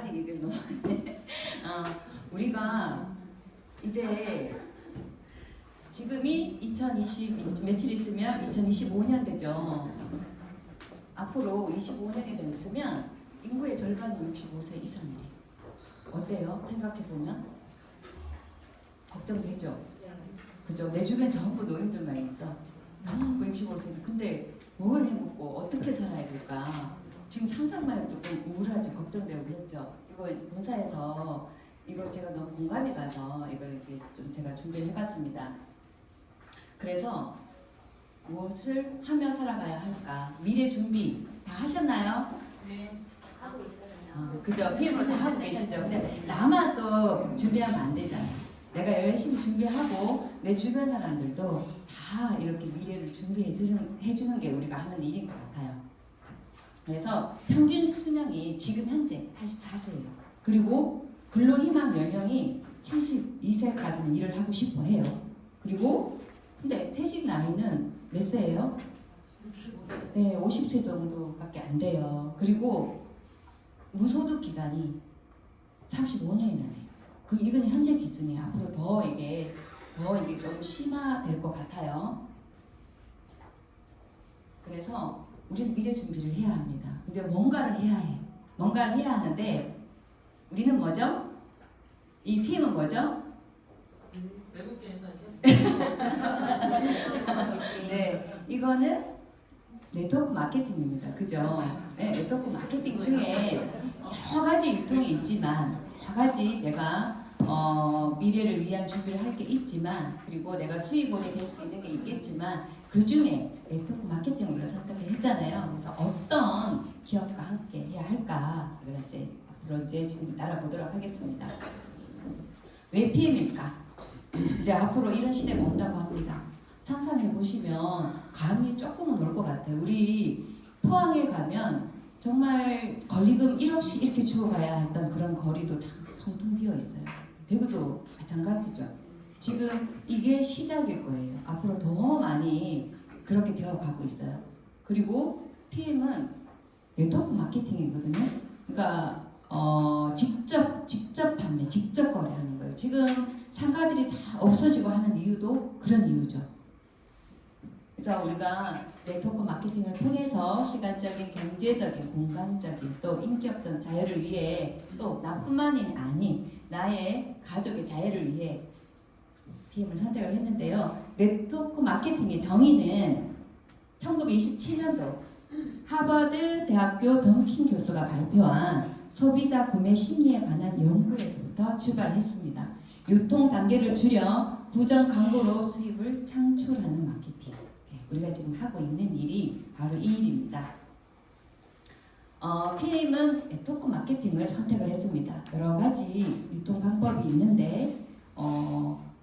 나한테 얘기를 너무 하네. 우리가 이제 지금이 2020 며칠 있으면 2025년 되죠. 앞으로 25년이 좀 있으면 인구의 절반이 65세 이상이에요. 어때요? 생각해보면 걱정되죠? 그죠? 내 주변 전부 노인들만 있어. 전부 65세. 근데 뭘 해먹고 어떻게 살아야 될까? 지금 상상만 해도 조금 우울하죠. 걱정되고 그렇죠. 이거 이제 본사에서 이거 제가 너무 공감이 가서 이걸 이제 좀 제가 준비를 해봤습니다. 그래서 무엇을 하며 살아가야 할까? 미래 준비 다 하셨나요? 네. 하고 있어요. 그죠? PM으로 다 하고 계시죠? 근데 나만 또 준비하면 안 되잖아요. 내가 열심히 준비하고 내 주변 사람들도 다 이렇게 미래를 준비해 주는 게 우리가 하는 일인 것 같아요. 그래서 평균 수명이 지금 현재 84세예요. 그리고 근로희망 연령이 72세까지는 일을 하고 싶어 해요. 그리고 근데 퇴직 나이는 몇 세예요? 네, 50세 정도밖에 안 돼요. 그리고 무소득 기간이 35년이나 돼요. 이건 현재 기준이에요. 앞으로 더 이게 좀 심화될 것 같아요. 그래서 우리는 미래 준비를 해야 합니다. 근데 뭔가를 해야 해. 뭔가를 해야 하는데 우리는 뭐죠? 이 PM은 뭐죠? 외국계에서 네, 이거는 네트워크 마케팅입니다. 그죠? 네, 네트워크 마케팅 중에 여러 가지 유통이 있지만, 여러 가지 내가 미래를 위한 준비를 할 게 있지만, 그리고 내가 수익원이 될 수 있는 게 있겠지만, 그 중에 네트워크 마케팅을 우리가 선택을 했잖아요. 그래서 어떤 기업과 함께 해야 할까? 이걸 이제 앞으로 이제 지금 알아보도록 하겠습니다. 왜 PM일까? 이제 앞으로 이런 시대가 온다고 합니다. 상상해 보시면 감이 조금은 올 것 같아요. 우리 포항에 가면 정말 권리금 1억씩 이렇게 주고 가야 했던 그런 거리도 다 텅텅 비어 있어요. 대구도 마찬가지죠. 지금 이게 시작일 거예요. 앞으로 더 많이 그렇게 되어 가고 있어요. 그리고 PM은 네트워크 마케팅이거든요. 그러니까 직접 판매, 직접 거래하는 거예요. 지금 상가들이 다 없어지고 하는 이유도 그런 이유죠. 그래서 우리가 네트워크 마케팅을 통해서 시간적인, 경제적인, 공간적인, 또 인격적 자유를 위해 또 나뿐만이 아닌 나의 가족의 자유를 위해 PM을 선택을 했는데요. 네트워크 마케팅의 정의는 1927년도 하버드 대학교 던킨 교수가 발표한 소비자 구매 심리에 관한 연구에서부터 출발했습니다. 유통 단계를 줄여 부정 광고로 수입을 창출하는 마케팅. 우리가 지금 하고 있는 일이 바로 이 일입니다. PM은 네트워크 마케팅을 선택을 했습니다. 여러 가지 유통 방법이 있는데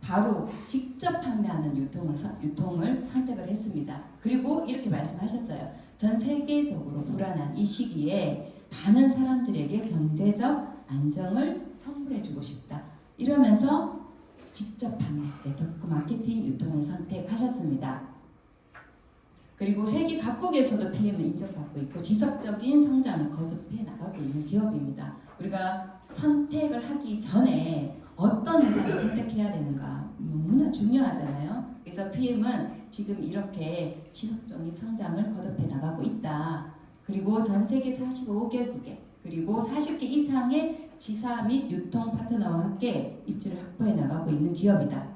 바로 직접 판매하는 유통을 선택을 했습니다. 그리고 이렇게 말씀하셨어요. 전 세계적으로 불안한 이 시기에 많은 사람들에게 경제적 안정을 선물해주고 싶다. 이러면서 직접 판매, 네트워크 마케팅 유통을 선택하셨습니다. 그리고 세계 각국에서도 PM은 인정받고 있고 지속적인 성장을 거듭해 나가고 있는 기업입니다. 우리가 선택을 하기 전에 어떤 회사를 선택해야 되는가 너무나 중요하잖아요. 그래서 PM은 지금 이렇게 지속적인 성장을 거듭해 나가고 있다. 그리고 전 세계 45개국에 그리고 40개 이상의 지사 및 유통 파트너와 함께 입지를 확보해 나가고 있는 기업이다.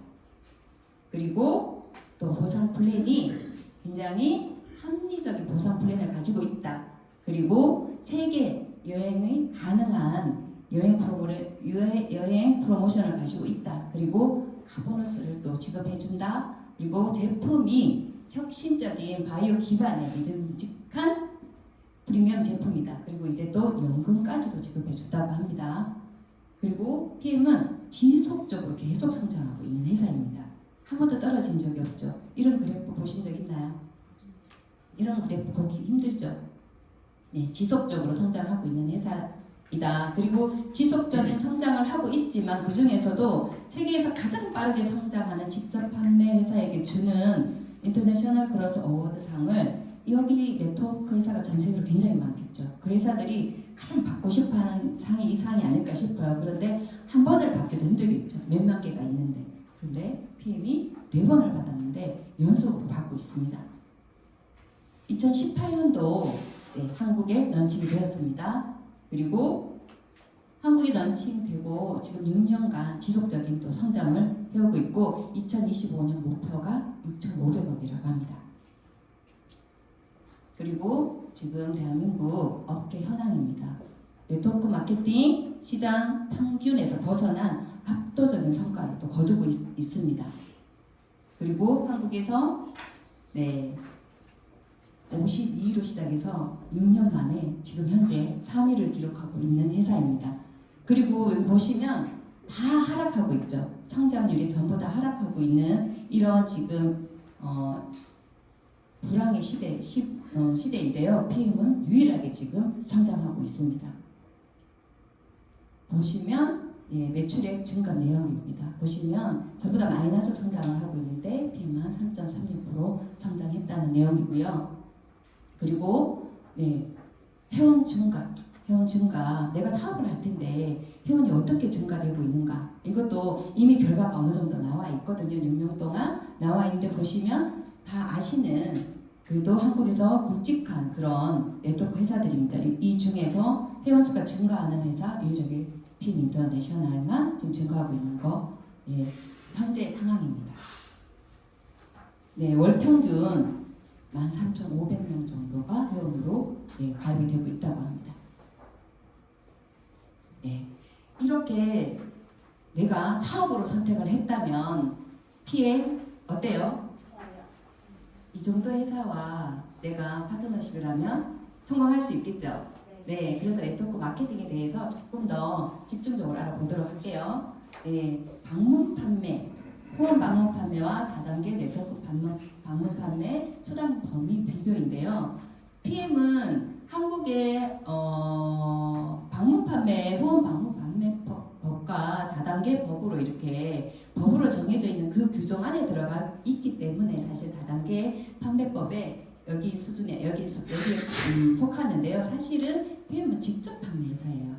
그리고 또 보상 플랜이 굉장히 합리적인 보상 플랜을 가지고 있다. 그리고 세계 여행이 가능한 여행 프로모션을 가지고 있다. 그리고 가보너스를 또 지급해준다. 그리고 제품이 혁신적인 바이오 기반의 믿음직한 프리미엄 제품이다. 그리고 이제 또 연금까지도 지급해준다고 합니다. 그리고 PM은 지속적으로 계속 성장하고 있는 회사입니다. 한 번도 떨어진 적이 없죠. 이런 그래프 보신 적 있나요? 이런 그래프 보기 힘들죠? 네, 지속적으로 성장하고 있는 회사이다. 그리고 지속적인 성장을 하고 있지만 그 중에서도 세계에서 가장 빠르게 성장하는 직접 판매 회사에게 주는 인터내셔널 그로스 어워드 상을 여기 네트워크 회사가 전 세계로 굉장히 많겠죠. 그 회사들이 가장 받고 싶어하는 상이 이 상이 아닐까 싶어요. 그런데 한 번을 받기도 힘들겠죠. 몇만 개가 있는데. 그런데 PM이 4번을 받았는데 연속으로 받고 있습니다. 2018년도 한국에 런칭이 되었습니다. 그리고 한국에 런칭되고 지금 6년간 지속적인 또 성장을 해오고 있고 2025년 목표가 6,500억이라고 합니다. 그리고 지금 대한민국 업계 현황입니다. 네트워크 마케팅 시장 평균에서 벗어난 압도적인 성과를 또 거두고 있습니다. 그리고 한국에서 52위로 시작해서 6년 만에 지금 현재 3위를 기록하고 있는 회사입니다. 그리고 여기 보시면 다 하락하고 있죠. 성장률이 전부 다 하락하고 있는 이런 지금 불황의 시대인데요. PM은 유일하게 지금 성장하고 있습니다. 보시면 매출액 증가 내용입니다. 보시면 전부 다 마이너스 성장을 하고 있는데 PM만 3.36% 성장했다는 내용이고요. 그리고 회원 증가, 내가 사업을 할 텐데 회원이 어떻게 증가되고 있는가, 이것도 이미 결과가 어느 정도 나와 있거든요. 6년 동안 나와 있는데 보시면 다 아시는 그래도 한국에서 굵직한 그런 네트워크 회사들입니다. 이 중에서 회원 수가 증가하는 회사 유일하게 PM 인터내셔널만 지금 증가하고 있는 거 현재 상황입니다. 월 평균 13,500명 정도가 회원으로 가입이 되고 있다고 합니다. 이렇게 내가 사업으로 선택을 했다면 PM 어때요? 이 정도 회사와 내가 파트너십을 하면 성공할 수 있겠죠? 그래서 네트워크 마케팅에 대해서 조금 더 집중적으로 알아보도록 할게요. 방문 판매, 호응 방문 판매와 다단계 네트워크 방문 판매 수당 범위 비교인데요. PM은 한국의 방문 판매, 호응 방문 판매 법과 다단계 법으로 이렇게 법으로 정해져 있는 그 규정 안에 들어가 있기 때문에 사실 다단계 판매법에 여기 수준에 여기에 속하는데요. 사실은 PM은 직접 판매 회사예요.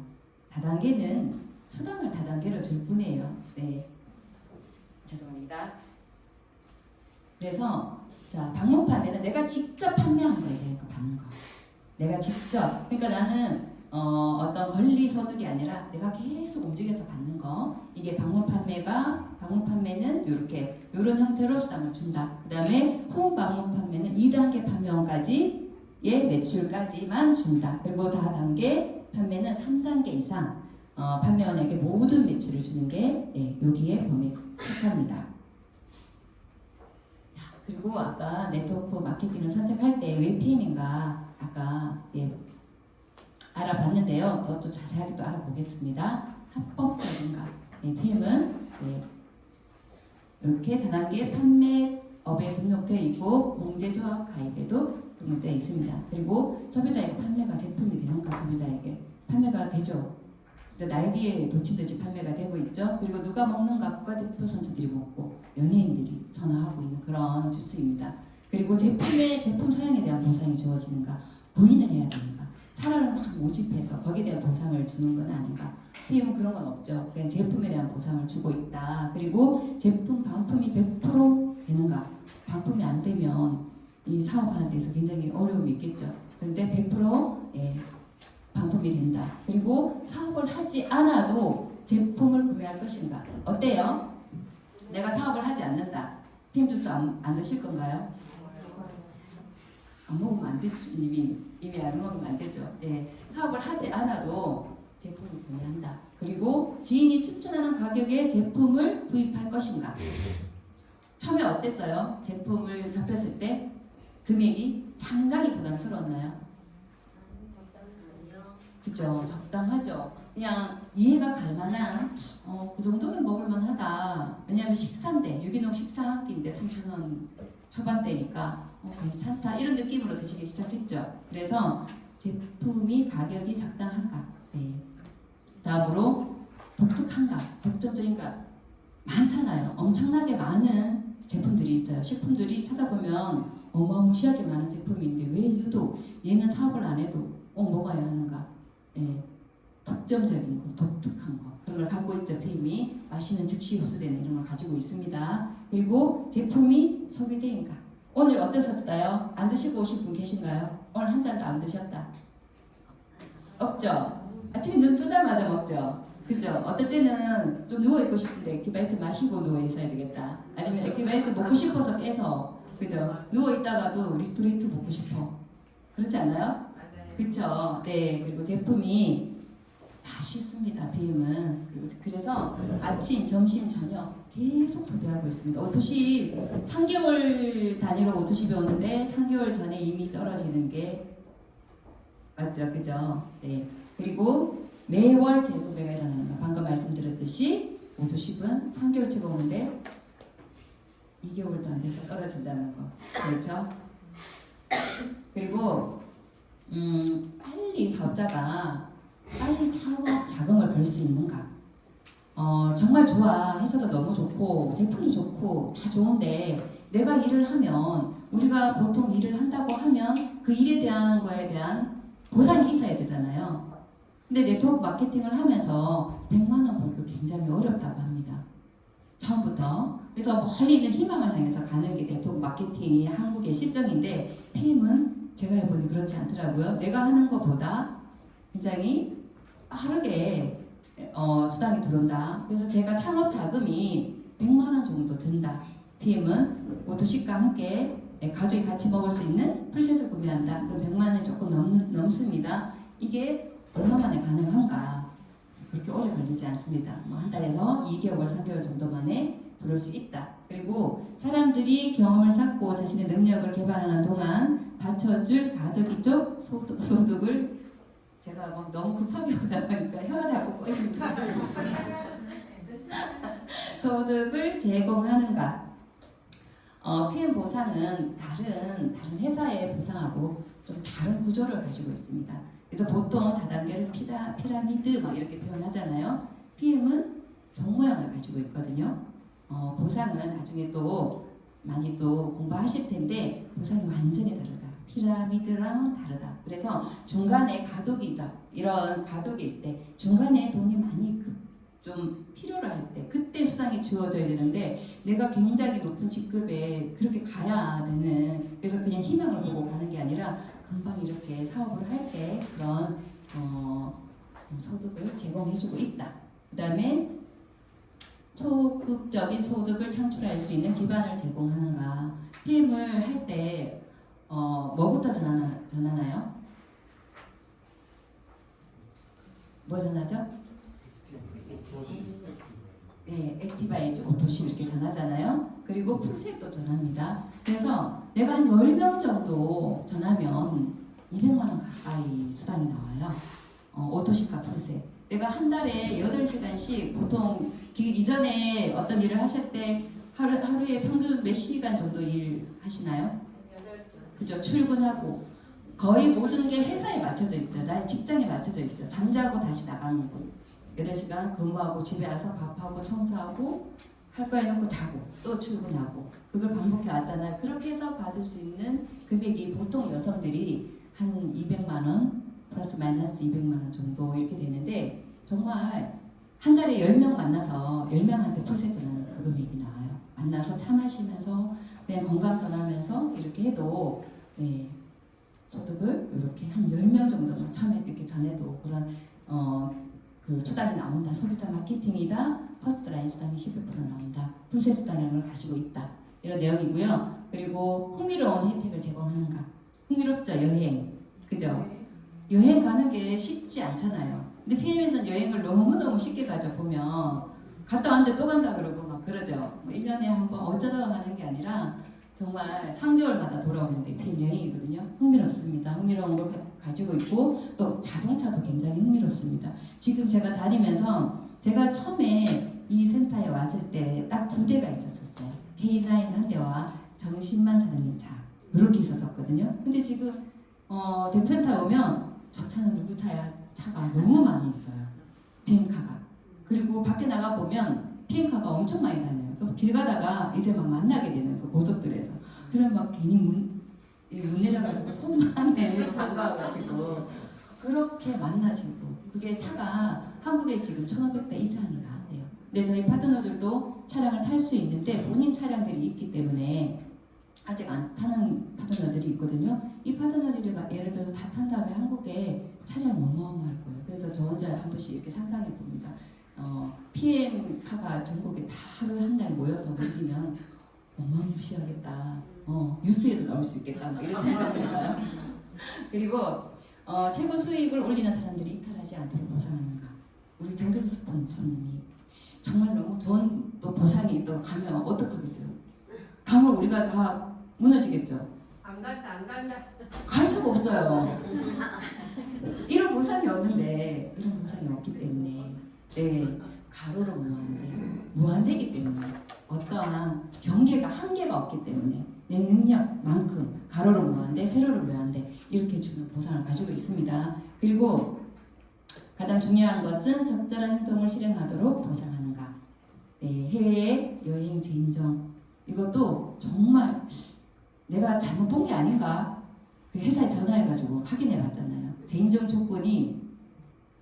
다단계는 수당을 다단계로 줄 뿐이에요. 죄송합니다. 그래서 방문 판매는 내가 직접 판매한 거에 대한 거 받는 거. 내가 직접, 그러니까 나는 어떤 권리 소득이 아니라 내가 계속 움직여서 받는 거. 이게 방문 판매는 이렇게 이런 형태로 수당을 준다. 그 다음에 호응 방문 판매는 2단계 판매원까지의 매출까지만 준다. 그리고 다단계 판매는 3단계 이상 판매원에게 모든 매출을 주는 게 여기에 범위에 속합니다. 그리고 아까 네트워크 마케팅을 선택할 때 왜 PM인가 아까 알아봤는데요. 더 또 자세하게 또 알아보겠습니다. 합법적인가? PM은 이렇게 다단계 판매업에 등록되어 있고 공제조합 가입에도 등록되어 있습니다. 그리고 소비자에게 판매가 제품이 되는가? 소비자에게 판매가 되죠. 진짜 날개에 돋치듯이 판매가 되고 있죠. 그리고 누가 먹는가? 국가대표 선수들이 먹고 연예인들이 선호하고 있는 그런 주스입니다. 그리고 제품 사용에 대한 보상이 주어지는가? 구인을 해야 되는가? 사람을 막 모집해서 거기에 대한 보상을 주는 건 아닌가? PM은 그런 건 없죠. 그냥 제품에 대한 보상을 주고 있다. 그리고 반품이 100% 되는가? 반품이 안 되면 이 사업하는 데서 굉장히 어려움이 있겠죠. 그런데 100% 반품이 된다. 그리고 사업을 하지 않아도 제품을 구매할 것인가? 어때요? 내가 사업을 하지 않는다. PM 주스 안 드실 건가요? 안 먹으면 안 되죠. 이미 안 먹으면 안 되죠. 사업을 하지 않아도 제품을 구매한다. 그리고 지인이 추천하는 가격에 제품을 구입할 것인가? 처음에 어땠어요? 제품을 접했을 때 금액이 상당히 부담스러웠나요? 그죠? 적당하죠. 그냥 이해가 갈 만한 그 정도면 먹을만 하다. 왜냐하면 식사인데 유기농 식사 한 끼인데 3,000원 초반대니까 괜찮다 이런 느낌으로 드시기 시작했죠. 그래서 제품이 가격이 적당한가. 다음으로 독특한가, 독점적인가. 많잖아요. 엄청나게 많은 제품들이 있어요. 식품들이 찾아보면 어마무시하게 많은 제품인데 왜 유독 얘는 사업을 안 해도 먹어야 하는 예, 독점적인 거, 독특한 거 그런 걸 갖고 있죠. PM이 마시는 즉시 흡수되는 이런 걸 가지고 있습니다. 그리고 제품이 소비재인가? 오늘 어떠셨어요? 안 드시고 오신 분 계신가요? 오늘 한 잔도 안 드셨다. 없죠? 아침에 눈 뜨자마자 먹죠? 그죠? 어떨 때는 좀 누워있고 싶은데 액티바이트 마시고 누워있어야 되겠다. 아니면 액티바이트 먹고 싶어서 깨서 그죠? 누워있다가도 리스토레이트 먹고 싶어. 그렇지 않아요? 맞아요. 그쵸? 네. 그리고 제품이 맛있습니다. BM은. 그래서 아침, 점심, 저녁 계속 소비하고 있습니다. 오토시 3개월 단위로 오토시 배우는데 3개월 전에 이미 떨어지는 게 맞죠? 그죠? 네. 그리고 매월 재구매가 일어나는 거. 방금 말씀드렸듯이 오토십은 3개월치 오는데 2개월도 안 돼서 떨어진다는 거. 그렇죠? 그리고 빨리 사업자가 빨리 창업 자금을 벌 수 있는가? 정말 좋아. 회사도 너무 좋고 제품도 좋고 다 좋은데 내가 일을 하면 우리가 보통 일을 한다고 하면 그 일에 대한 거에 대한 보상이 있어야 되잖아요. 근데 네트워크 마케팅을 하면서 100만 원 벌기 굉장히 어렵다고 합니다. 처음부터. 그래서 멀리 있는 희망을 향해서 가는 게 네트워크 마케팅이 한국의 실정인데 PM은 제가 해보니 그렇지 않더라고요. 내가 하는 것보다 굉장히 빠르게 수당이 들어온다. 그래서 제가 창업 자금이 100만 원 정도 든다. PM은 오토식과 함께 가족이 같이 먹을 수 있는 풀셋을 구매한다. 그럼 100만 원이 조금 넘습니다. 이게 얼마 만에 가능한가? 그렇게 오래 걸리지 않습니다. 뭐 한 달에서 2개월, 3개월 정도 만에 들어올 수 있다. 그리고 사람들이 경험을 쌓고 자신의 능력을 개발하는 동안 받쳐줄 가덕이 쪽 소득을 제가 막 너무 급하게 오다 보니까 혀가 자꾸 꼬입니다. 소득을 제공하는가? PM 보상은 다른 회사의 보상하고 좀 다른 구조를 가지고 있습니다. 그래서 보통 다단계를 피라미드 막 이렇게 표현하잖아요. PM은 종 모양을 가지고 있거든요. 보상은 나중에 또 많이 또 공부하실 텐데 보상이 완전히 다르다. 피라미드랑 다르다. 그래서 중간에 가독이죠. 이런 가독일 때 중간에 돈이 많이 좀 필요로 할 때 그때 수당이 주어져야 되는데 내가 굉장히 높은 직급에 그렇게 가야 되는 그래서 그냥 희망을 보고 가는 게 아니라 금방 이렇게 사업을 할 때 그런 소득을 제공해주고 있다. 그 다음에 초급적인 소득을 창출할 수 있는 기반을 제공하는가. PM을 할 때 뭐부터 전하나요? 뭐 전하죠? 네, 액티바이즈 오토시 이렇게 전하잖아요. 그리고 풀셋도 전합니다. 그래서 내가 한 10명 정도 전하면 200만 원 가까이 수당이 나와요. 오토시과 풀셋. 내가 한 달에 8시간씩 보통 이전에 어떤 일을 하실 때 하루에 평균 몇 시간 정도 일 하시나요? 8시간. 그죠? 출근하고 거의 모든 게 회사에 맞춰져 있죠. 나의 직장에 맞춰져 있죠. 잠자고 다시 나가는 거. 8시간 근무하고 집에 와서 밥하고 청소하고 할 거 해놓고 자고 또 출근하고 그걸 반복해 왔잖아요. 그렇게 해서 받을 수 있는 금액이 보통 여성들이 한 200만 원 플러스 마이너스 200만 원 정도 이렇게 되는데 정말 한 달에 10명 만나서 10명한테 풀셋 전하는 그 금액이 나와요. 만나서 차 마시면서 그냥 건강 전하면서 이렇게 해도 네, 소득을 이렇게 한 10명 정도만 처음에 이렇게 전해도 그런 그 수당이 나온다. 소비자 마케팅이다. 퍼스트라인 수당이 11% 나온다. 풀셋 수당이라는 걸 가지고 있다. 이런 내용이고요. 그리고 흥미로운 혜택을 제공하는가. 흥미롭죠. 여행. 그죠? 여행 가는 게 쉽지 않잖아요. 근데 PM에서는 여행을 너무너무 쉽게 가죠. 보면 갔다 왔는데 또 간다 그러고 막 그러죠. 1년에 한 번 어쩌다가 가는 게 아니라 정말 3개월마다 돌아오는데 PM 여행이거든요. 흥미롭습니다. 흥미로운 걸 가지고 있고 또 자동차도 굉장히 흥미롭습니다. 지금 제가 다니면서 제가 처음에 이 센터에 왔을 때 딱 2대가 있었어요. K9 한 대와 정신만 사는 차 이렇게 있었거든요. 근데 지금 대구센터에 오면 저 차는 누구 차야? 차가 너무 많이 있어요. PM카가. 그리고 밖에 나가 보면 PM카가 엄청 많이 다녀요. 길 가다가 이제 막 만나게 되는 그 고속도로에서. 그럼 막 괜히 문 내려가지고 손만 내밀고 반가워가지고 그렇게 만나시고 그게 차가 한국에 지금 1,500대 이상이 나왔대요. 근데 저희 파트너들도 차량을 탈 수 있는데 본인 차량들이 있기 때문에 아직 안 타는 파트너들이 있거든요. 이 파트너들이 막 예를 들어서 다 탄 다음에 한국에 차량이 어마어마할 거예요. 그래서 저 혼자 한 번씩 이렇게 상상해 봅니다. PM 카가 전국에 다 하루 한 달 모여서 몰리면 어마무시하겠다. 뉴스에도 나올 수 있겠다. 뭐 이런 생각이 들어요. 그리고 최고 수익을 올리는 사람들이 이탈하지 않도록 보상하는가. 우리 정경수 스폰서님이 정말 너무 좋은 또 보상이 또 가면 어떡하겠어요. 가면 우리가 다 무너지겠죠. 안 간다. 갈 수가 없어요. 이런 보상이 없는데 이런 보상이 없기 때문에 네 가로로 무한대이기 때문에 어떠한 경계가 한계가 없기 때문에 내 능력만큼 가로로 무한대 세로로 무한대 이렇게 주는 보상을 가지고 있습니다. 그리고 가장 중요한 것은 적절한 행동을 실행하도록 보상하는가. 네, 해외 여행 재인정 이것도 정말 내가 잘못 본 게 아닌가 그 회사에 전화해가지고 확인해 봤잖아요. 재인정 조건이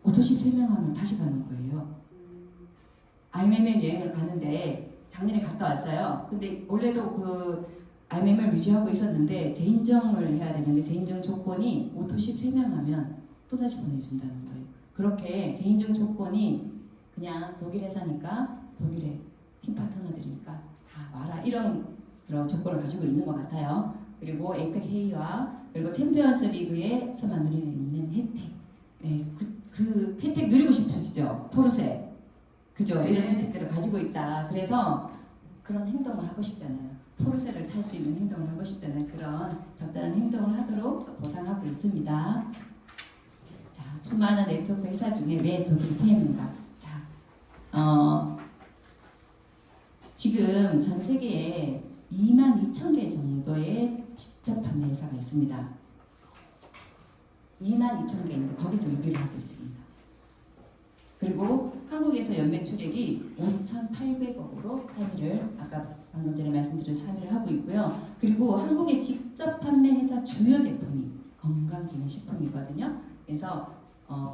오토십 설명하면 다시 가는 거예요. IMM 여행을 가는데 작년에 갔다 왔어요. 근데 원래도 그 IMM을 유지하고 있었는데 재인정을 해야 되는데 재인정 조건이 오토십 설명하면 또다시 보내준다는 거예요. 그렇게 재인정 조건이 그냥 독일 회사니까 독일의 팀 파트너들이니까 다 와라 이런 그런 조건을 가지고 있는 것 같아요. 그리고 에이펙 회의와 그리고 챔피언스 리그에서만 누리는 있는 혜택. 네, 그 혜택 누리고 싶으시죠? 포르쉐. 그죠? 이런 혜택들을 가지고 있다. 그래서 그런 행동을 하고 싶잖아요. 포르쉐를 탈 수 있는 행동을 하고 싶잖아요. 그런 적절한 행동을 하도록 보상하고 있습니다. 자, 수많은 네트워크 회사 중에 왜 독일 PM인가? 자, 지금 전 세계에 22,000개 정도의 직접 판매 회사가 있습니다. 22,000개인데 거기서 유비를 하고 있습니다. 그리고 한국에서 연매 출액이 5,800억으로 3위를 아까 방금 전에 말씀드린 3위를 하고 있고요. 그리고 한국의 직접 판매 회사 주요 제품이 건강기능식품이거든요. 그래서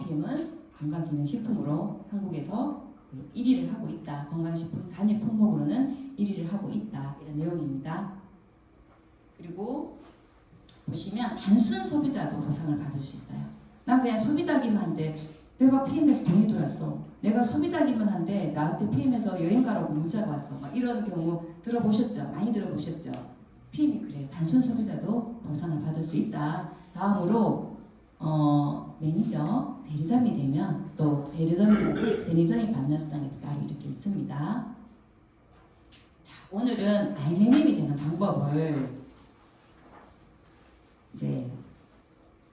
PM은 건강기능식품으로 한국에서 1위를 하고 있다. 건강식품 단일 품목으로는 1위를 하고 있다. 이런 내용입니다. 그리고 보시면 단순 소비자도 보상을 받을 수 있어요. 난 그냥 소비자기만 한데 내가 PM에서 돈이 들어왔어. 내가 소비자기만 한데 나한테 PM에서 여행 가라고 문자가 왔어. 막 이런 경우 들어보셨죠? 많이 들어보셨죠? PM이 그래요. 단순 소비자도 보상을 받을 수 있다. 다음으로 매니저, 대리점이 되면 또 대리점이 받는 수당이 따로 이렇게 있습니다. 자, 오늘은 IMM이 되는 방법을 이제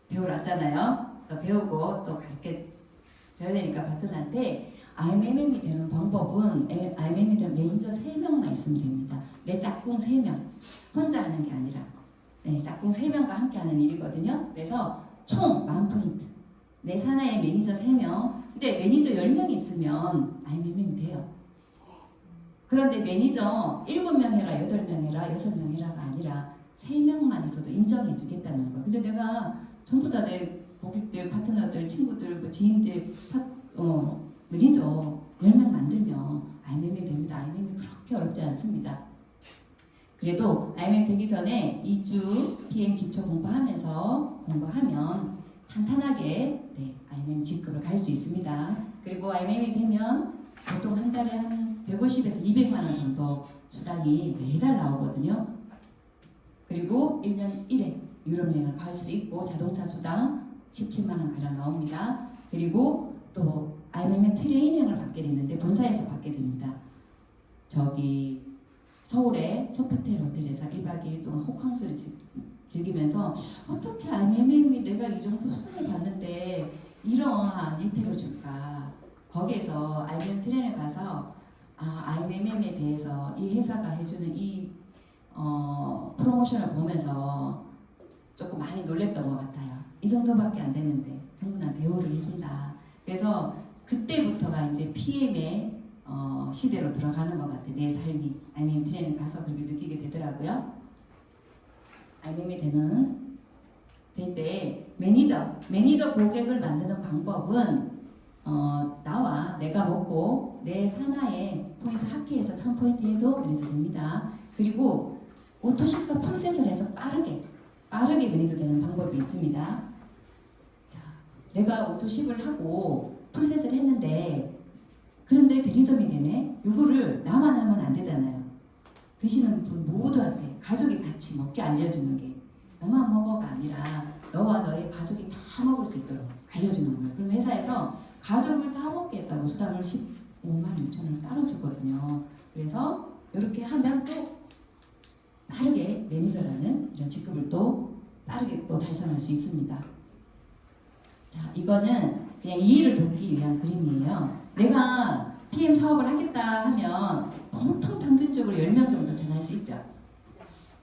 배우러 왔잖아요. 또 배우고 또 가르쳐줘야 되니까 파트너한테 IMM이 되는 방법은 IMM이 되는 매니저 3명만 있으면 됩니다. 내 짝꿍 3명 혼자 하는 게 아니라 네, 짝꿍 3명과 함께 하는 일이거든요. 그래서 총 10,000포인트 내 산하에 매니저 3명 근데 매니저 10명 있으면 IMM이 돼요. 그런데 매니저 7명 해라 8명 해라 6명 해라가 아니라 3명만 있어도 인정해 주겠다는 거. 근데 내가 전부 다 내 고객들, 파트너들, 친구들, 뭐 지인들 매니저 10명 만들면 IMM이 됩니다. IMM이 그렇게 어렵지 않습니다. 그래도 IMM 되기 전에 2주 PM 기초 공부하면 탄탄하게 IMM 직급을 갈 수 있습니다. 그리고 IMM이 되면 보통 한 달에 한 150에서 200만 원 정도 수당이 매달 나오거든요. 그리고 1년 1회 유럽 여행을 갈 수 있고 자동차 수당 17만 원 가량 나옵니다. 그리고 또 IMM 트레이닝을 받게 되는데 본사에서 받게 됩니다. 저기 서울의 소피텔 호텔에서 1박 2일 동안 호캉스를 즐기면서 어떻게 IMM이 내가 이 정도 수당을 받는데 이러한 혜택을 줄까? 거기에서 IMM 트레이닝을 가서 IMM에 대해서 이 회사가 해주는 이 프로모션을 보면서 조금 많이 놀랬던 것 같아요. 이 정도밖에 안 되는데 전부 다 대우를 해준다. 그래서 그때부터가 이제 PM의 시대로 들어가는 것 같아요. 내 삶이 IMM 트레이닝 가서 그렇게 느끼게 되더라고요. IMM이 되는 될 때 매니저 고객을 만드는 방법은 나와 내가 먹고 내 산하에 포인트 합계해서 1000포인트 해도 매니저 됩니다. 그리고 오토십과 프로세스를 해서 빠르게 매니저 되는 방법이 있습니다. 자, 내가 오토십을 하고 프로세스를 했는데 그런데 대리점이 되네. 이거를 나만 하면 안 되잖아요. 드시는 분 모두한테 가족이 같이 먹게 알려주는 게 너만 먹어가 아니라 너와 너의 가족이 다 먹을 수 있도록 알려주는 거예요. 그럼 회사에서 가족을 다 먹게 했다고 수당을 15만 6천 원을 따로 주거든요. 그래서 이렇게 하면 또 빠르게 매니저라는 이런 직급을 또 빠르게 또 달성할 수 있습니다. 자, 이거는 그냥 이해를 돕기 위한 그림이에요. 내가 PM 사업을 하겠다 하면 보통 평균적으로 10명 정도 전할 수 있죠.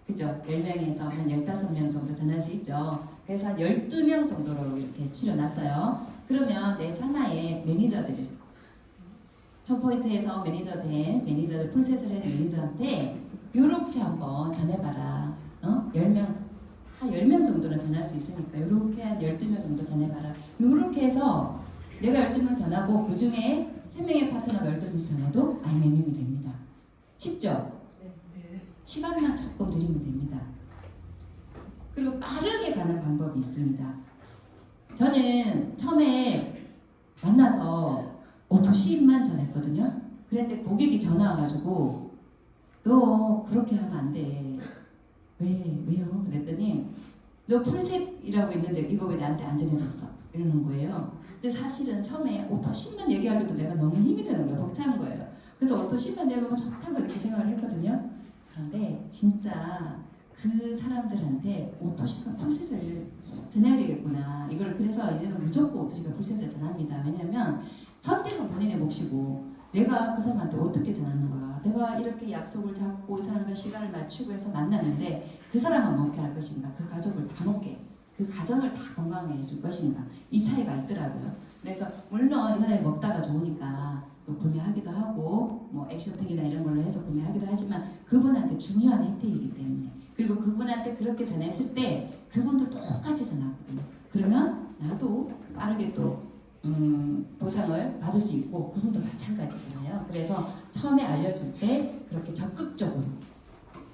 그죠? 10명에서 한 15명 정도 전할 수 있죠. 그래서 한 12명 정도로 이렇게 추려놨어요. 그러면 내 산하의 매니저들을 1000포인트에서 매니저들 프로세스를 하는 매니저한테 요렇게 한번 전해봐라. 10명, 한 10명 정도는 전할 수 있으니까 요렇게 한 12명 정도 전해봐라. 요렇게 해서 내가 12명 전하고 그 중에 3명의 파트너가 12명 전해도 IMM이 됩니다. 쉽죠? 시간만 조금 들이면 됩니다. 그리고 빠르게 가는 방법이 있습니다. 저는 처음에 만나서 오토시입만 전했거든요. 그랬는데 고객이 전화 와가지고 너 그렇게 하면 안 돼. 왜요? 그랬더니 너 풀셋이라고 있는데 이거 왜 나한테 안 전해줬어? 이러는 거예요. 근데 사실은 처음에 오토시만 얘기하기도 내가 너무 힘이 드는 거예요. 벅찬 거예요. 그래서 오토시만 얘기하면 좋다고 이렇게 생각을 했거든요. 그런데 진짜 그 사람들한테 오토시과 풀셋을 전해야 되겠구나. 이걸 그래서 이제는 무조건 오토시과 풀셋을 전합니다. 왜냐면 선택은 본인의 몫이고 내가 그 사람한테 어떻게 전하는 거야. 내가 이렇게 약속을 잡고 이 사람과 시간을 맞추고 해서 만났는데 그 사람만 먹게 할 것인가. 그 가족을 다 먹게. 그 가정을 다 건강하게 해줄 것인가. 이 차이가 있더라고요. 그래서 물론 이 사람이 먹다가 좋으니까 또 구매하기도 하고 뭐 액션팩이나 이런 걸로 해서 구매하기도 하지만 그분한테 중요한 혜택이기 때문에 그리고 그분한테 그렇게 전했을 때 그분도 똑같이 전하거든요. 그러면 나도 빠르게 또 보상을 받을 수 있고 그분도 마찬가지잖아요. 그래서 처음에 알려줄 때 그렇게 적극적으로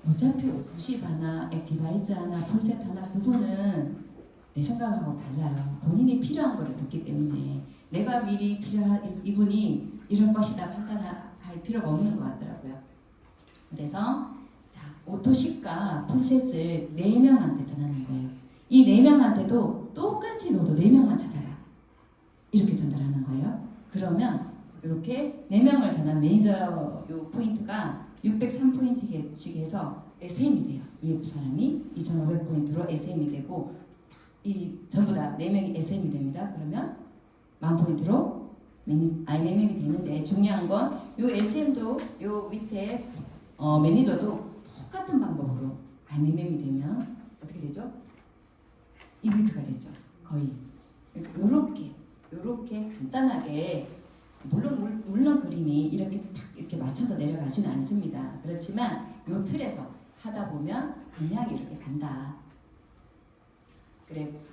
어차피 오토십 하나, 액티바이즈 하나, 폴셋 하나 그분은 내 생각하고 달라요. 본인이 필요한 거를 듣기 때문에 내가 미리 필요한 이분이 이럴 것이다 판단할 필요가 없는 것 같더라고요. 그래서 자, 오토십과 폴셋을 4명한테 전하는 거예요. 이 4명한테도 똑같이 너도 4명만 찾아라. 이렇게 전달하는 거예요. 그러면 이렇게 4명을 전한 매니저 요 포인트가 603포인트씩 해서 SM이 돼요. 이 사람이 2500포인트로 SM이 되고 이 전부 다 4명이 SM이 됩니다. 그러면 10,000포인트로 IMM이 되는데 중요한 건 요 SM도 요 밑에 매니저도 똑같은 방법으로 IMM이 되면 어떻게 되죠? EVP가 되죠. 거의 요렇게 간단하게 물론 그림이 이렇게 맞춰서 내려가지는 않습니다. 그렇지만 요 틀에서 하다 보면 그냥 이렇게 간다.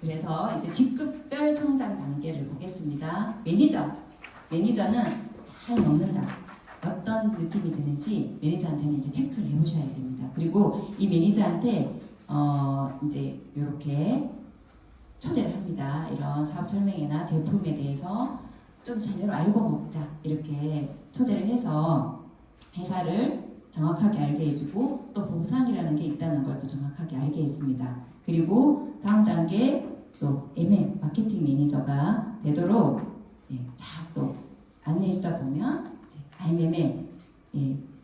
그래서 이제 직급별 성장 단계를 보겠습니다. 매니저는 잘 먹는다. 어떤 느낌이 드는지 매니저한테는 이제 체크를 해보셔야 됩니다. 그리고 이 매니저한테 이제 이렇게 초대를 합니다. 이런 사업 설명회나 제품에 대해서 좀 제대로 알고 먹자 이렇게 초대를 해서 회사를 정확하게 알게 해주고 또 보상이라는 게 있다는 걸 또 정확하게 알게 했습니다. 그리고 다음 단계 또 MM 마케팅 매니저가 되도록 또 안내해주다 보면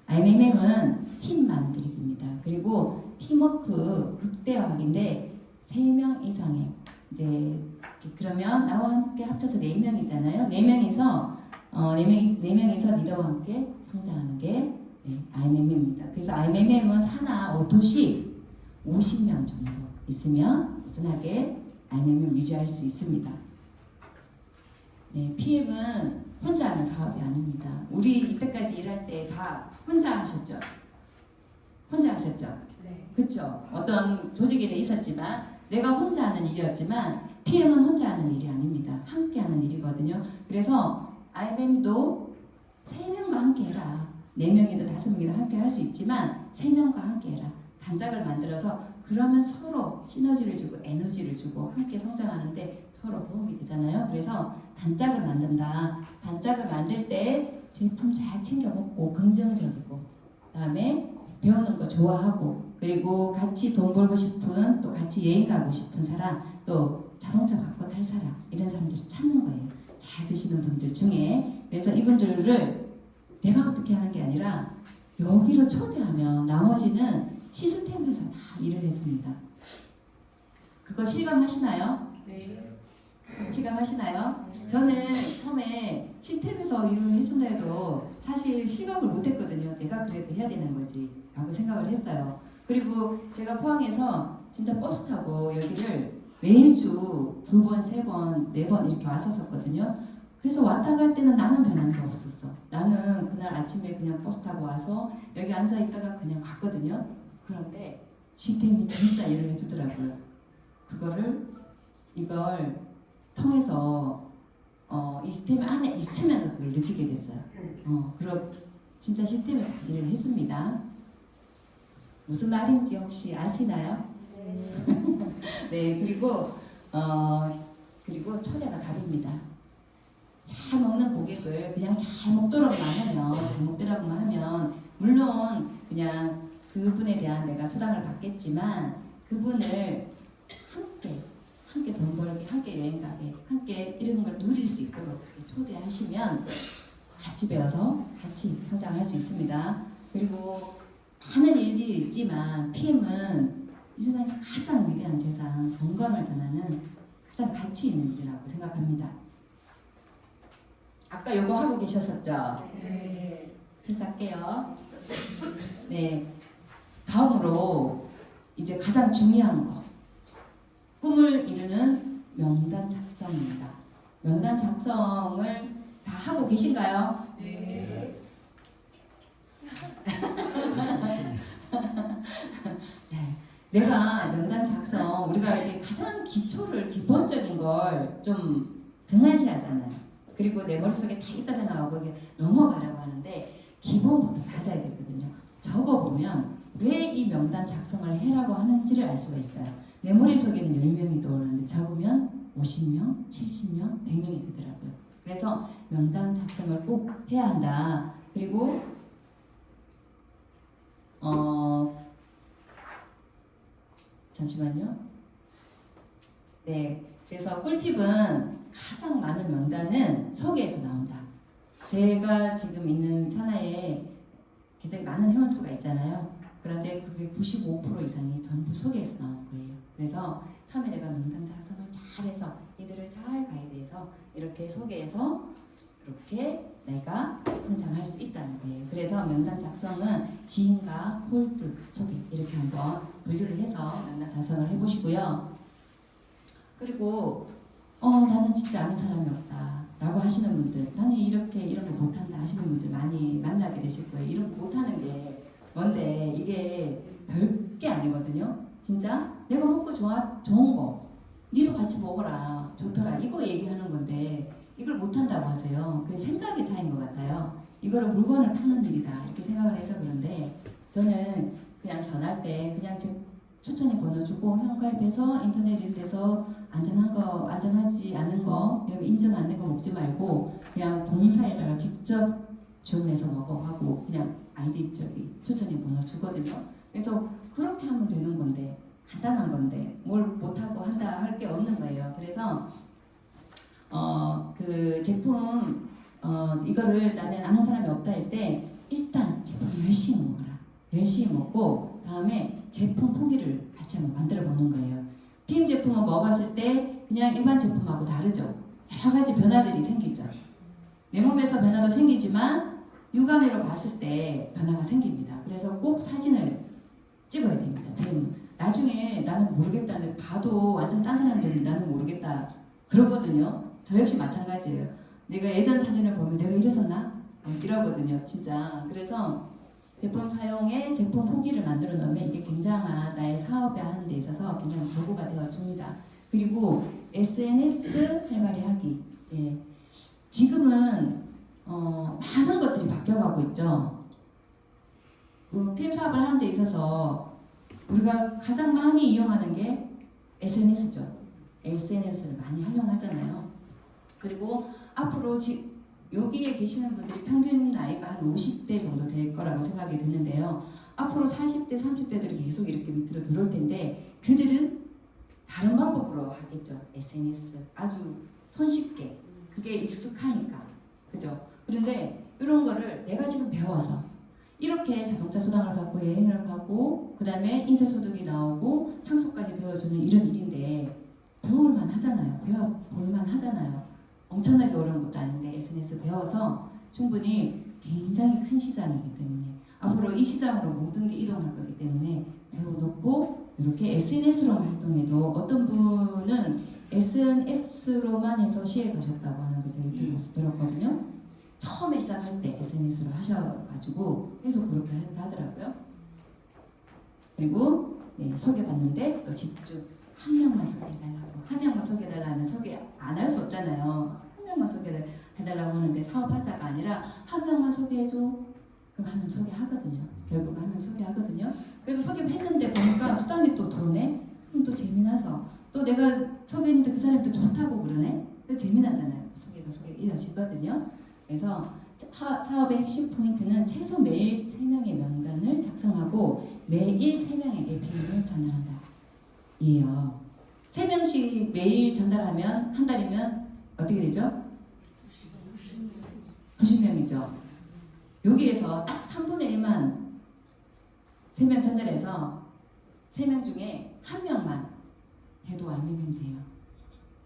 IMM은 팀 만들기입니다. 그리고 팀워크 극대화학인데 3명 이상의 이제 그러면 나와 함께 합쳐서 4명이잖아요. 4명이서 리더와 함께 성장하는 게 IMM입니다. 그래서 IMM은 산하 오토시 50명 정도 있으면 꾸준하게 IMM을 유지할 수 있습니다. PM은 혼자 하는 사업이 아닙니다. 우리 이때까지 일할 때 다 혼자 하셨죠? 네. 그렇죠? 어떤 조직에 있었지만 내가 혼자 하는 일이었지만 PM은 혼자 하는 일이 아닙니다. 함께 하는 일이거든요. 그래서 IMM도 3명과 함께 해라. 4명이든 5명이든 함께 할 수 있지만 3명과 함께 해라. 단짝을 만들어서 그러면 서로 시너지를 주고 에너지를 주고 함께 성장하는데 서로 도움이 되잖아요. 그래서 단짝을 만든다. 단짝을 만들 때 제품 잘 챙겨 먹고 긍정적이고 그다음에 배우는 거 좋아하고 그리고 같이 돈 벌고 싶은 또 같이 여행 가고 싶은 사람 또 자동차 바꿔 탈 사람 이런 사람들을 찾는 거예요. 잘 드시는 분들 중에 그래서 이분들을 내가 어떻게 하는 게 아니라 여기로 초대하면 나머지는 시스템에서 다 일을 했습니다. 그거 실감하시나요? 네. 실감하시나요? 저는 처음에 시스템에서 일을 해준다 해도 사실 실감을 못했거든요. 내가 그래도 해야 되는 거지 라고 생각을 했어요. 그리고 제가 포항에서 진짜 버스 타고 여기를 매주 2번, 3번, 4번 이렇게 왔었거든요. 그래서 왔다 갈 때는 나는 변한 게 없었어. 나는 그날 아침에 그냥 버스 타고 와서 여기 앉아 있다가 그냥 갔거든요. 그런데 시스템이 진짜 일을 해주더라고요. 이걸 통해서 이 시스템 안에 있으면서 그걸 느끼게 됐어요. 그럼 진짜 시스템을 다 일을 해줍니다. 무슨 말인지 혹시 아시나요? 네, 그리고 초대가 다릅니다. 잘 먹는 고객을 그냥 잘 먹도록만 하면, 잘 먹더라고만 하면, 물론 그냥 그분에 대한 내가 수당을 받겠지만, 그분을 함께 돈 벌게, 함께 여행 가게, 함께 이런 걸 누릴 수 있도록 초대하시면 같이 배워서 같이 성장할 수 있습니다. 그리고 많은 일들이 있지만 PM은 이 세상에서 가장 위대한 재산, 건강을 전하는 가장 가치 있는 일이라고 생각합니다. 아까 요거 하고 계셨었죠? 네. 필사할게요. 네. 다음으로 이제 가장 중요한 거. 꿈을 이루는 명단 작성입니다. 명단 작성을 다 하고 계신가요? 네. 네. 내가 명단 작성, 우리가 이제 가장 기본적인 걸 좀 등한시하잖아요. 그리고 내 머릿속에 다 있다 생각하고 이게 넘어가려고 하는데 기본부터 다져야 되거든요. 적어보면 왜 이 명단 작성을 해라고 하는지를 알 수가 있어요. 내 머릿속에는 10명이 떠오르는데 적으면 50명, 70명, 100명이 되더라고요. 그래서 명단 작성을 꼭 해야 한다. 그리고 잠시만요. 네, 그래서 꿀팁은 가장 많은 명단은 소개에서 나온다. 제가 지금 있는 산하에 굉장히 많은 회원수가 있잖아요. 그런데 그게 95% 이상이 전부 소개에서 나온 거예요. 그래서 처음에 내가 명단 작성을 잘해서 이들을 잘 가이드해서 이렇게 소개해서 이렇게 내가 성장할 수 있다는 거예요. 그래서 명단 작성은 지인과 홀드, 소개 이렇게 한번 분류를 해서 명단 작성을 해보시고요. 그리고 나는 진짜 아는 사람이 없다 라고 하시는 분들, 나는 이런 거 못한다 하시는 분들 많이 만나게 되실 거예요. 이런 거 못하는 게 뭔데 이게 별게 아니거든요. 진짜 내가 먹고 좋은 거 니도 같이 먹어라 좋더라 이거 얘기하는 건데 이걸 못한다고 하세요. 그게 생각의 차이인 것 같아요. 이거를 물건을 파는 일이다 이렇게 생각을 해서 그런데 저는 그냥 전할 때 그냥 제 추천의 번호 주고 회원가입해서 인터넷 이런 데서 안전한 거, 안전하지 않은 거 이런 거 인정 안 된 거 먹지 말고 그냥 본사에다가 직접 주문해서 먹어 하고 그냥 아이디 추천의 번호 주거든요. 그래서 그렇게 하면 되는 건데 간단한 건데 뭘 못하고 한다 할 게 없는 거예요. 그래서 그 제품 이거를 나는 아는 사람이 없다 할 때 일단 제품 열심히 먹어라. 열심히 먹고 다음에 제품 포기를 같이 한번 만들어 보는 거예요. PM 제품은 먹었을 때 그냥 일반 제품하고 다르죠. 여러 가지 변화들이 생기죠. 내 몸에서 변화도 생기지만 육안으로 봤을 때 변화가 생깁니다. 그래서 꼭 사진을 찍어야 됩니다. PM은. 나중에 나는 모르겠다는데 봐도 완전 딴 사람들은 나는 모르겠다 그러거든요. 저 역시 마찬가지예요. 내가 예전 사진을 보면 내가 이랬었나? 이러거든요. 진짜. 그래서 제품 사용에 제품 후기를 만들어 놓으면 이게 굉장한 나의 사업에 하는 데 있어서 굉장히 도구가 되어 줍니다. 그리고 SNS 활발히 하기. 예. 지금은 많은 것들이 바뀌어가고 있죠. PM 사업을 하는 데 있어서 우리가 가장 많이 이용하는 게 SNS죠. SNS를 많이 활용하잖아요. 그리고 앞으로 여기에 계시는 분들이 평균 나이가 한 50대 정도 될 거라고 생각이 드는데요. 앞으로 40대, 30대들이 계속 이렇게 밑으로 들어올 텐데 그들은 다른 방법으로 하겠죠. SNS. 아주 손쉽게. 그게 익숙하니까. 그죠? 그런데 이런 거를 내가 지금 배워서 이렇게 자동차 수당을 받고 여행을 가고 그 다음에 인쇄소득이 나오고 상속까지 배워주는 이런 일인데 배울만 하잖아요. 배워볼만 하잖아요. 엄청나게 어려운 것도 아닌데 SNS 배워서 충분히 굉장히 큰 시장이기 때문에 앞으로 이 시장으로 모든 게 이동할 거기 때문에 배워놓고 이렇게 SNS로 활동해도 어떤 분은 SNS로만 해서 시에 가셨다고 하는 걸 제가 유튜브에서 들었거든요. 처음에 시작할 때 SNS로 하셔가지고 계속 그렇게 하더라고요. 그리고 네, 소개받는데 또 집중 한 명만 소개해달라고 한 명만 소개해달라면 소개 안 할 수 없잖아요. 한 명만 소개해달라고 하는데 사업하자가 아니라 한 명만 소개해줘. 그럼 한 명 소개하거든요. 결국 한 명 소개하거든요. 그래서 소개했는데 보니까 수당이 또 들어오네. 그럼 또 재미나서 또 내가 소개했는데 그 사람이 또 좋다고 그러네. 그래서 재미나잖아요. 소개 이어지거든요. 그래서 사업의 핵심 포인트는 최소 매일 3명의 명단을 작성하고 매일 3명에게 비밀을 전달한다. 이에요. 3명씩 매일 전달하면 한 달이면 어떻게 되죠? 90명이죠. 여기에서 딱 3분의 1만 3명 전달해서 3명 중에 1명만 해도 알면 돼요.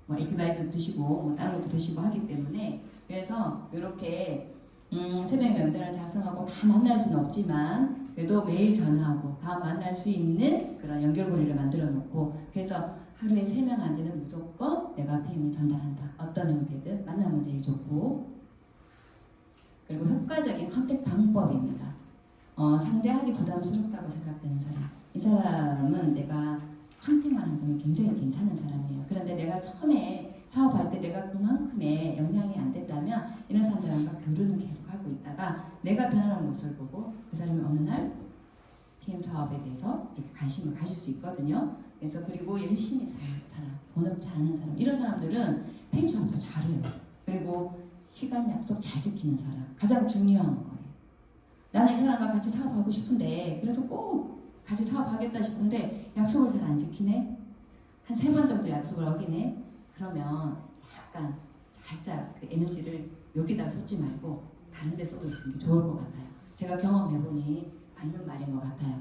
뭐 에티바이스 드시고 뭐 다른 것도 드시고 하기 때문에 그래서 이렇게 3명의 명단을 작성하고 다 만날 수는 없지만 그래도 매일 전화하고 다 만날 수 있는 그런 연결고리를 만들어 놓고 그래서 하루에 3명한테는 무조건 내가 PM을 전달한다. 어떤 형태든 만나면 제일 좋고 그리고 효과적인 컨택 방법입니다. 상대하기 부담스럽다고 생각되는 사람 이 사람은 내가 컨택만 하면 굉장히 괜찮은 사람이에요. 그런데 내가 처음에 사업할 때 내가 그만큼의 영향이 안 됐다면 이런 사람들과 교류는 계속하고 있다가 내가 변하는 모습을 보고 그 사람이 어느 날 PM 사업에 대해서 이렇게 관심을 가질 수 있거든요. 그래서 그리고 열심히 사는 사람, 본업치 않은 사람 이런 사람들은 PM 사업도 잘해요. 그리고 시간 약속 잘 지키는 사람 가장 중요한 거예요. 나는 이 사람과 같이 사업하고 싶은데 그래서 꼭 같이 사업하겠다 싶은데 약속을 잘 안 지키네. 한 3번 정도 약속을 어기네. 그러면 약간 살짝 그 에너지를 여기다 쏟지 말고 다른 데 쏟아주는 게 좋을 것 같아요. 제가 경험해보니 맞는 말인 것 같아요.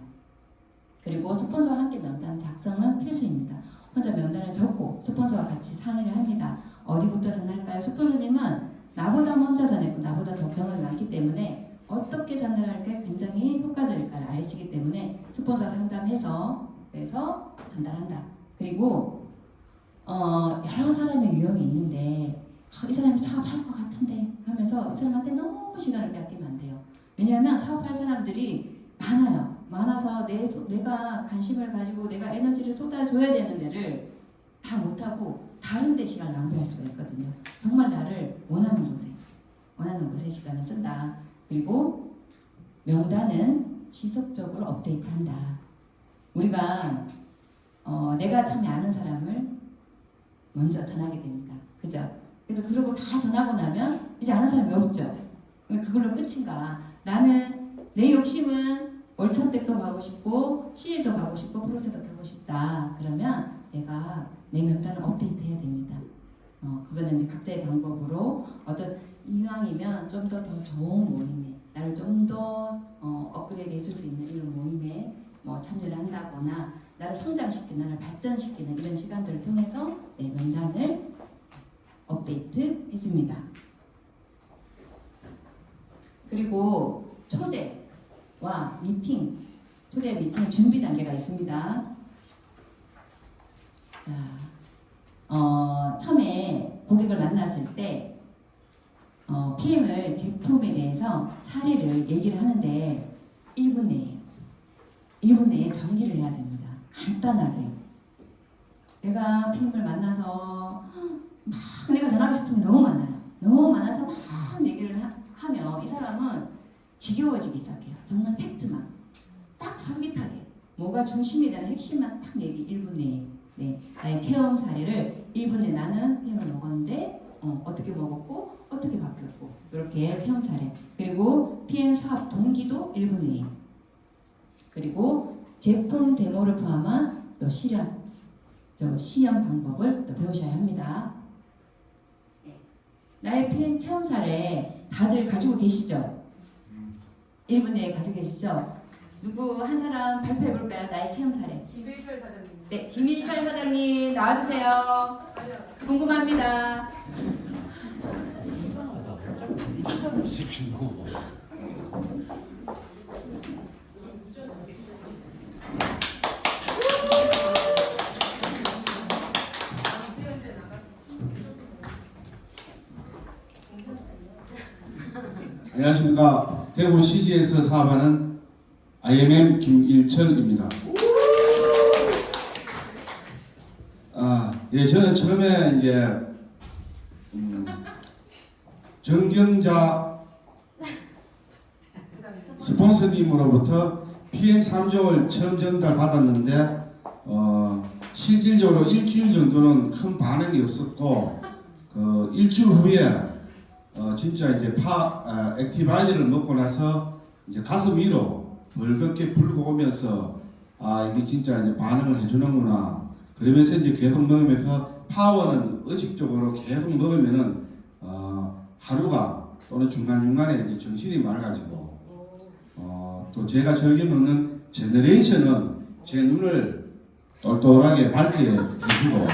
그리고 스폰서와 함께 명단 작성은 필수입니다. 혼자 명단을 적고 스폰서와 같이 상의를 합니다. 어디부터 전할까요? 스폰서님은 나보다 먼저 전했고 나보다 더 경험이 많기 때문에 어떻게 전달할까 굉장히 효과적일까를 아시기 때문에 스폰서 상담해서 그래서 전달한다. 그리고 여러 사람의 유형이 있는데 이 사람이 사업할 것 같은데 하면서 이 사람한테 너무 시간을 뺏기면 안 돼요. 왜냐하면 사업할 사람들이 많아요. 많아서 내가 관심을 가지고 내가 에너지를 쏟아줘야 되는 데를 다 못하고 다른 데 시간을 낭비할 수가 있거든요. 정말 나를 원하는 곳에 시간을 쓴다. 그리고 명단은 지속적으로 업데이트한다. 우리가 내가 처음에 아는 사람을 먼저 전하게 됩니다. 그죠? 그래서 그러고 다 전하고 나면 이제 아는 사람이 없죠. 그걸로 끝인가? 나는 내 욕심은 월천댁도 가고 싶고 CL도 가고 싶고 프로젝트도 가고 싶다. 그러면 내가 내 명단을 업데이트 해야 됩니다. 그거는 이제 각자의 방법으로 어떤 이왕이면 좀 더 좋은 모임에 나를 좀 더 업그레이드 해줄 수 있는 이런 모임에 뭐 참여를 한다거나 나를 성장시키는, 나를 발전시키는 이런 시간들을 통해서 내 명단을 업데이트 해줍니다. 그리고 초대와 미팅, 초대 미팅 준비 단계가 있습니다. 자, 처음에 고객을 만났을 때 PM을 제품에 대해서 사례를 얘기를 하는데 1분 내에 1분 내에 정리를 해야 됩니다. 간단하게. 내가 PM을 만나서 막 내가 전하고 싶은 게 너무 많아요. 너무 많아서 막 얘기를 하면 이 사람은 지겨워지기 시작해요. 정말 팩트만 딱 솔깃하게 뭐가 중심이 되는 핵심만 딱 얘기 1분 내에. 네, 나의 체험 사례를 1분 내에 나는 PM을 먹었는데 어떻게 먹었고 어떻게 바뀌었고 이렇게 체험 사례. 그리고 PM 사업 동기도 1분 내에. 그리고 제품 데모를 포함한 또 시험 방법을 또 배우셔야 합니다. 네. 나의 PM 체험 사례 다들 가지고 계시죠? 1분 내에 가지고 계시죠? 누구 한 사람 발표해 볼까요? 나의 체험 사례. 김일철 사장님. 네, 김일철 사장님 나와주세요. 궁금합니다. 안녕하십니까. 대구 CG에서 사업하는 IMM 김일철입니다. 예, 저는 처음에 이제 정경자 스폰서님으로부터 PM 3종을 처음 전달받았는데 실질적으로 일주일 정도는 큰 반응이 없었고 일주일 후에 진짜 이제 액티바이저를 먹고 나서 이제 가슴 위로 벌겋게 불고 오면서 이게 진짜 이제 반응을 해주는구나. 그러면서 이제 계속 먹으면서 파워는 의식적으로 계속 먹으면은 하루가 또는 중간중간에 이제 정신이 맑아지고 또 제가 즐겨 먹는 제너레이션은 제 눈을 똘똘하게 밝게 해주고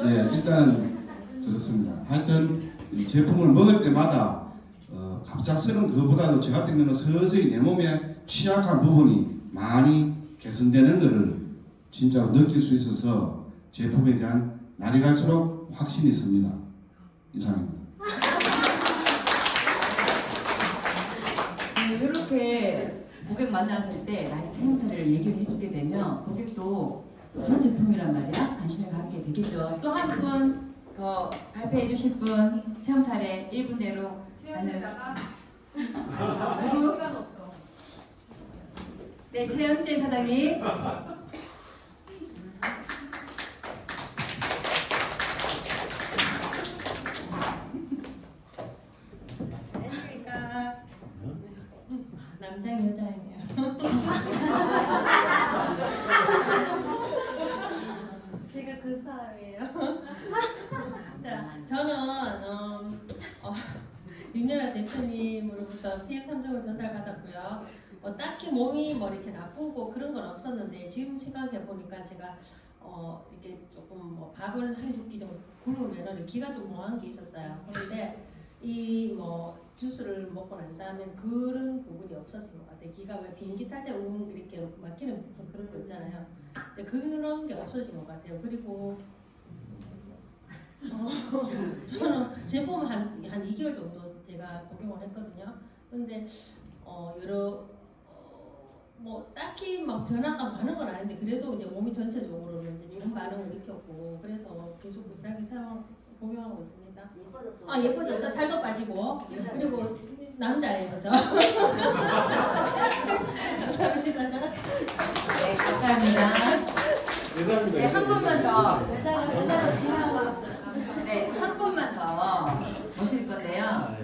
예, 일단은 그렇습니다. 하여튼 이 제품을 먹을 때마다 갑작스러운 그거보다도 저 같은 경우는 서서히 내 몸에 취약한 부분이 많이 개선되는 것을 진짜로 느낄 수 있어서 제품에 대한 날이 갈수록 확신이 있습니다. 이상입니다. 네, 이렇게 고객 만났을 때 나의 체험 사례를 얘기를 해주게 되면 고객도 그런 제품이란 말이야 관심을 갖게 되겠죠. 또 한 분 더 발표해 주실 분 체험 사례 1분 내로 최현재다가 누구? 시간 없어. 네, 최현재 사장님. 안녕하십니까. 남자인 여자예요. 제가 그 사람이에요. 자, 저는 윤연아 대표님으로부터 PF 3종을 전달받았고요. 딱히 몸이 뭐 이렇게 나쁘고 그런 건 없었는데 지금 생각해 보니까 제가 이렇게 조금 뭐 밥을 한두 끼 정도 굶으면 기가 좀 멍한 게 있었어요. 그런데 이 뭐 주스를 먹고 난 다음에 그런 부분이 없어진 것 같아요. 기가 왜 비행기 탈 때 이렇게 막히는 부분 그런 거 있잖아요. 근데 그런 게 없어진 것 같아요. 그리고 저는 제품 한 2개월 정도 제가 복용을 했거든요. 근데 여러 뭐 딱히 막 변화가 많은 건 아닌데 그래도 이제 몸이 전체적으로는 이제 좋은 반응을 일으켰고 그래서 계속 꾸준하게 복용하고 있습니다. 예뻐졌어. 예뻐졌어. 살도 빠지고 그리고 남자예요, 그죠? 감사합니다. 네, 감사합니다. 네, 한 번만 더. 여자가 지나고 왔어. 네, 한 번만 더 모실 건데요.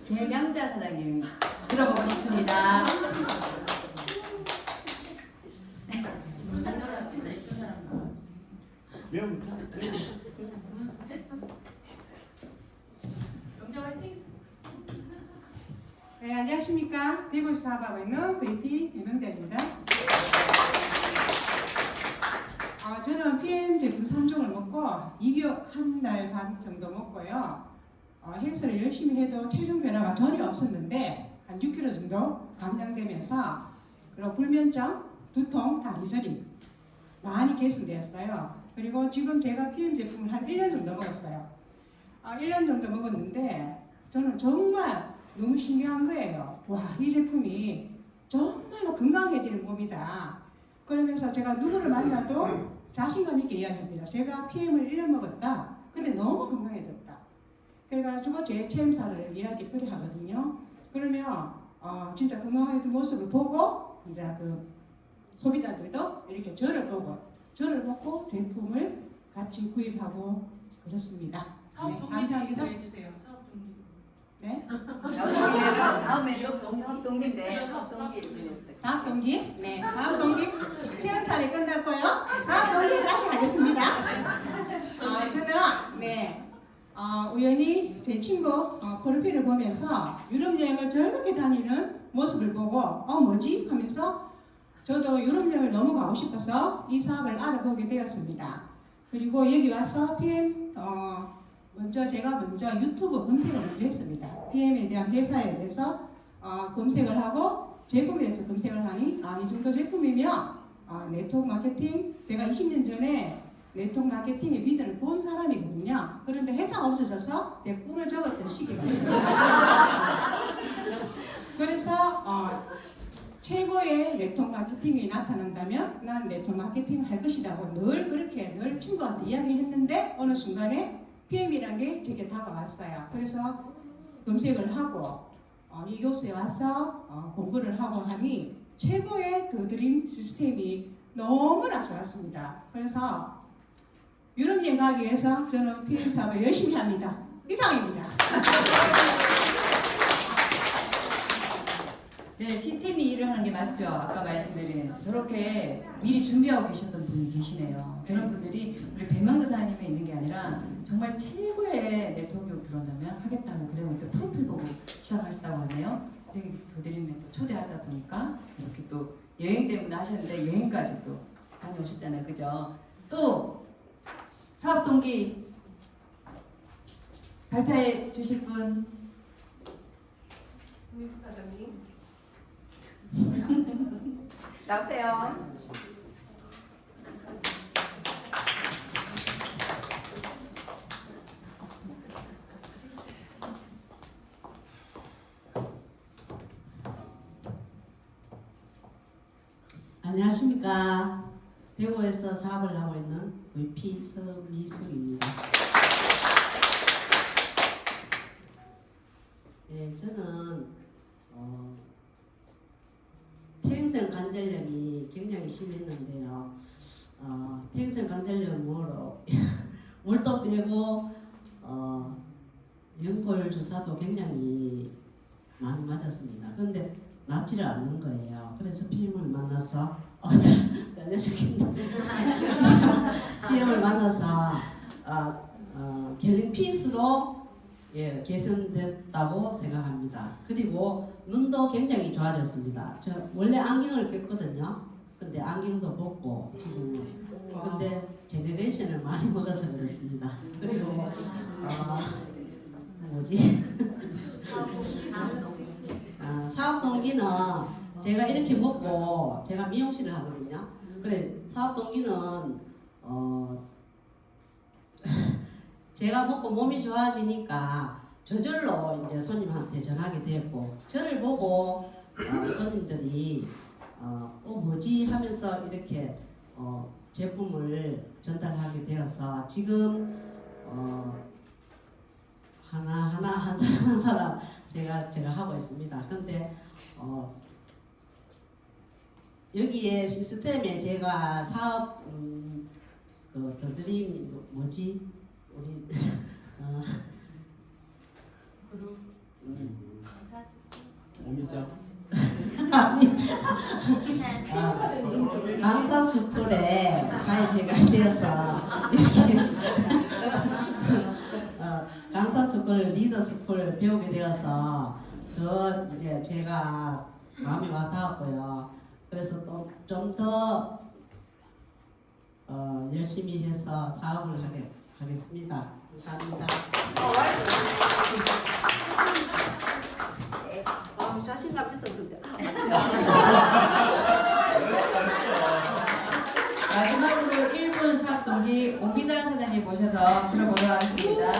김양자 사장님 들어보겠습니다. 네, 안녕하십니까. 대구에서 사업하고 있는 VP 김영대입니다. 저는 PM 제품 3종을 먹고 2개월, 한 달 반 정도 먹고요. 헬스를 열심히 해도 체중 변화가 전혀 없었는데 한 6kg 정도 감량되면서 그리고 불면증, 두통, 다리 저림 많이 개선되었어요. 그리고 지금 제가 PM 제품을 한 1년 정도 먹었어요. 1년 정도 먹었는데 저는 정말 너무 신기한 거예요. 와, 이 제품이 정말로 건강해지는 몸이다. 그러면서 제가 누구를 만나도 자신감 있게 이야기합니다. 제가 PM을 1년 먹었다. 근데 너무 건강해졌다. 그래가지고 제 체험사를 이야기를 하거든요. 그러면 진짜 건강해진 모습을 보고 이제 그 소비자들도 이렇게 저를 보고 제품을 같이 구입하고 그렇습니다. 사업 네, 동기 감사합니다. 얘기도 해주세요. 사업 동기. 네. 다음에 또 동기인데 사업 동기. 다음 동기? 네, 다음 동기 체험사를 끝났고요. 다음 동기 다시 하겠습니다. 저는 우연히 제 친구 프로필을 보면서 유럽 여행을 즐겁게 다니는 모습을 보고 뭐지? 하면서 저도 유럽 여행을 너무 가고 싶어서 이 사업을 알아보게 되었습니다. 그리고 여기 와서 PM 제가 먼저 유튜브 검색을 먼저 했습니다. PM에 대한 회사에 대해서 검색을 하고 제품에 대해서 검색을 하니 이 정도 제품이면 네트워크 마케팅, 제가 20년 전에 네트워크 마케팅의 비전을 본 사람이거든요. 그런데 회사가 없어져서 제 꿈을 접었던 시기가 있습니다. 그래서 최고의 네트워크 마케팅이 나타난다면 난 네트워크 마케팅을 할 것이라고 늘 친구한테 이야기했는데 어느 순간에 PM이라는 게 제게 다가왔어요. 그래서 검색을 하고 이 교수에 와서 공부를 하고 하니 최고의 그 드림 시스템이 너무나 좋았습니다. 그래서 유럽 여행 가기 위해서 저는 PM 사업을 열심히 합니다. 이상입니다. 네, 시스템이 일을 하는 게 맞죠. 아까 말씀드린 저렇게 미리 준비하고 계셨던 분이 계시네요. 그런 분들이 우리 배명자사님에 있는 게 아니라 정말 최고의 네트워크가 들어온다면 하겠다고 그래서 또 프로필 보고 시작하셨다고 하네요. 되게 그들이면 또 초대하다 보니까 이렇게 또 여행 때문에 하셨는데 여행까지 또 다녀오셨잖아요. 그죠? 또 사업 동기 발표해 주실 분 김민수 사장님. 나오세요. 안녕하십니까. 대구에서 사업을 하고 있는 VP 서미숙입니다. 네, 저는 퇴행성 관절염이 굉장히 심했는데요. 퇴행성 관절염으로 물도 빼고 연골 주사도 굉장히 많이 맞았습니다. 그런데 낫지를 않는 거예요. 그래서 PM을 만나서 떨려 죽겠네. PM을 만나서 갤링 피스로 개선됐다고 생각합니다. 그리고 눈도 굉장히 좋아졌습니다. 저 원래 안경을 꼈거든요. 근데 안경도 벗고 지금 근데 제네레이션을 많이 먹어서 그렇습니다. 그리고 뭐지? 사업 동기는 제가 이렇게 먹고 제가 미용실을 하거든요. 그래 사업 동기는 제가 먹고 몸이 좋아지니까 저절로 이제 손님한테 전하게 됐고 저를 보고 손님들이 뭐지 하면서 이렇게 제품을 전달하게 되어서 지금 하나하나 한 사람 한 사람 제가 하고 있습니다. 근데 여기에 시스템에 제가 사업 그 드림 뭐지 우리 그룹. 오미자 아니 강사스쿨에 가입해가 되어서 이렇게 강사스쿨 리더스쿨 배우게 되어서 이제 제가 마음이 와닿았고요. 그래서 또 좀 더 열심히 해서 사업을 하겠습니다. 감사합니다. 자신감 있었는데. 마지막으로 1분 사업 동기 오기자 사장님 모셔서 들어보도록 하겠습니다.